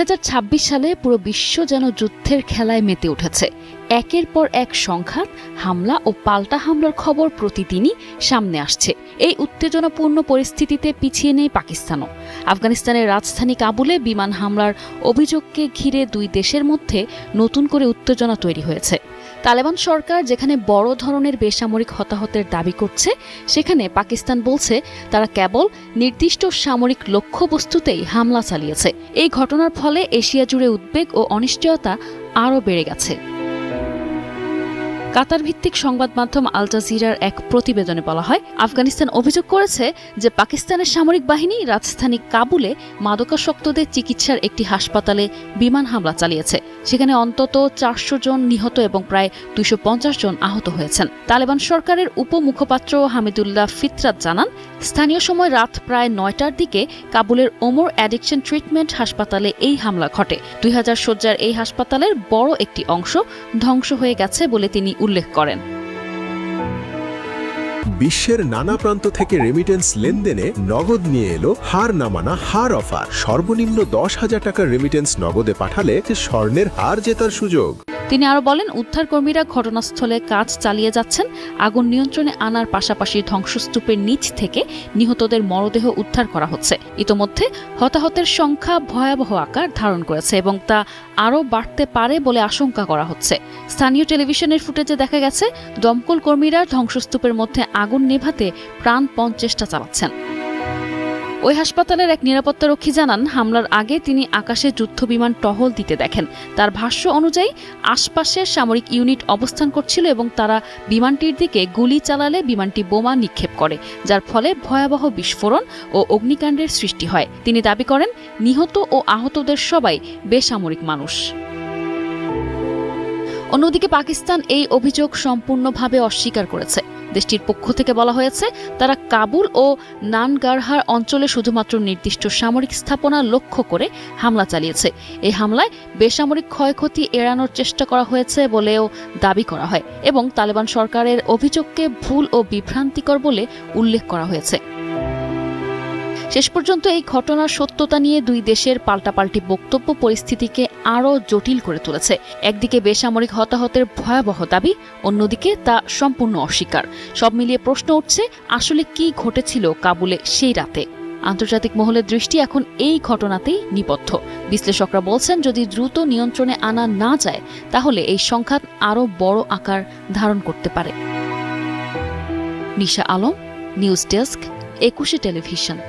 2026 সালে পুরো বিশ্ব যেন যুদ্ধের খেলায় মেতে উঠেছে। একের পর এক সংঘাত, হামলা ও পাল্টা হামলার খবর প্রতিদিনই সামনে আসছে। এই উত্তেজনাপূর্ণ পরিস্থিতিতে পিছিয়ে নেই পাকিস্তানও। আফগানিস্তানের রাজধানী কাবুলে বিমান হামলার অভিযোগকে ঘিরে দুই দেশের মধ্যে নতুন করে উত্তেজনা তৈরি হয়েছে। তালেবান সরকার যেখানে বড় ধরনের বেসামরিক হতাহতের দাবি করছে, সেখানে পাকিস্তান বলছে তারা কেবল নির্দিষ্ট সামরিক লক্ষ্যবস্তুতেই হামলা চালিয়েছে। এই ঘটনার ফলে এশিয়া জুড়ে উদ্বেগ ও অনিশ্চয়তা আরও বেড়ে গেছে। কাতার ভিত্তিক সংবাদ মাধ্যম আল জাজিরার এক প্রতিবেদনে বলা হয়, আফগানিস্তান অভিযোগ করেছে যে পাকিস্তানের সামরিক বাহিনী রাজধানী কাবুলে মাদকাসক্তদের চিকিৎসার একটি হাসপাতালে বিমান হামলা চালিয়েছে। সেখানে অন্তত 400 জন নিহত এবং প্রায় 250 জন আহত হয়েছেন। তালেবান সরকারের উপমুখপাত্র হামিদুল্লাহ ফিতরাত জানান, স্থানীয় সময় রাত প্রায় 9টার দিকে কাবুলের ওমর অ্যাডিকশন ট্রিটমেন্ট হাসপাতালে এই হামলা ঘটে। 2000 শয্যার এই হাসপাতালের বড় একটি অংশ ধ্বংস হয়ে গেছে বলে তিনি উল্লেখ করেন। বিশ্বের নানা প্রান্ত থেকে রেমিটেন্স লেনদেনে নগদ নিয়ে এলো হার না মানা হার অফার। সর্বনিম্ন 10,000 টাকার রেমিটেন্স নগদে পাঠালে স্বর্ণের হার জেতার সুযোগ। তিনি আরো বলেন, উদ্ধারকর্মীরা ঘটনাস্থলে কাজ চালিয়ে যাচ্ছেন। আগুন নিয়ন্ত্রণে আনার পাশাপাশি ধ্বংসস্তূপের নিচ থেকে নিহতদের মরদেহ উদ্ধার করা হচ্ছে। ইতোমধ্যে হতাহতের সংখ্যা ভয়াবহ আকার ধারণ করেছে এবং তা আরও বাড়তে পারে বলে আশঙ্কা করা হচ্ছে। স্থানীয় টেলিভিশনের ফুটেজে দেখা গেছে দমকল কর্মীরা ধ্বংসস্তূপের মধ্যে আগুন নেভাতে প্রাণপণ চেষ্টা চালাচ্ছেন। ওই হাসপাতালের এক নিরাপত্তারক্ষী জানান, হামলার আগে তিনি আকাশে যুদ্ধবিমান টহল দিতে দেখেন। তার ভাষ্য অনুযায়ী আশপাশের সামরিক ইউনিট অবস্থান করছিল এবং তারা বিমানটির দিকে গুলি চালালে বিমানটি বোমা নিক্ষেপ করে, যার ফলে ভয়াবহ বিস্ফোরণ ও অগ্নিকাণ্ডের সৃষ্টি হয়। তিনি দাবি করেন, নিহত ও আহতদের সবাই বেসামরিক মানুষ। অন্যদিকে পাকিস্তান এই অভিযোগ সম্পূর্ণভাবে অস্বীকার করেছে। দেশটির পক্ষ থেকে বলা হয়েছে, তারা কাবুল ও নানগারহার অঞ্চলে শুধুমাত্র নির্দিষ্ট সামরিক স্থাপনা লক্ষ্য করে হামলা চালিয়েছে। এই হামলায় বেসামরিক ক্ষয়ক্ষতি এড়ানোর চেষ্টা করা হয়েছে বলেও দাবি করা হয় এবং তালেবান সরকারের অভিযোগকে ভুল ও বিভ্রান্তিকর বলে উল্লেখ করা হয়েছে। শেষ পর্যন্ত এই ঘটনার সত্যতা নিয়ে দুই দেশের পাল্টাপাল্টি বক্তব্য পরিস্থিতিকে আরও জটিল করে তুলেছে। একদিকে বেসামরিক হতাহতের ভয়াবহ দাবি, অন্যদিকে তা সম্পূর্ণ অস্বীকার। সব মিলিয়ে প্রশ্ন উঠছে, আসলে কি ঘটেছিল কাবুলে সেই রাতে? আন্তর্জাতিক মহলের দৃষ্টি এখন এই ঘটনাতেই নিবদ্ধ। বিশ্লেষকরা বলছেন, যদি দ্রুত নিয়ন্ত্রণে আনা না যায় তাহলে এই সংঘাত আরও বড় আকার ধারণ করতে পারে। নিশা আলম, নিউজ ডেস্ক, 21 টেলিভিশন।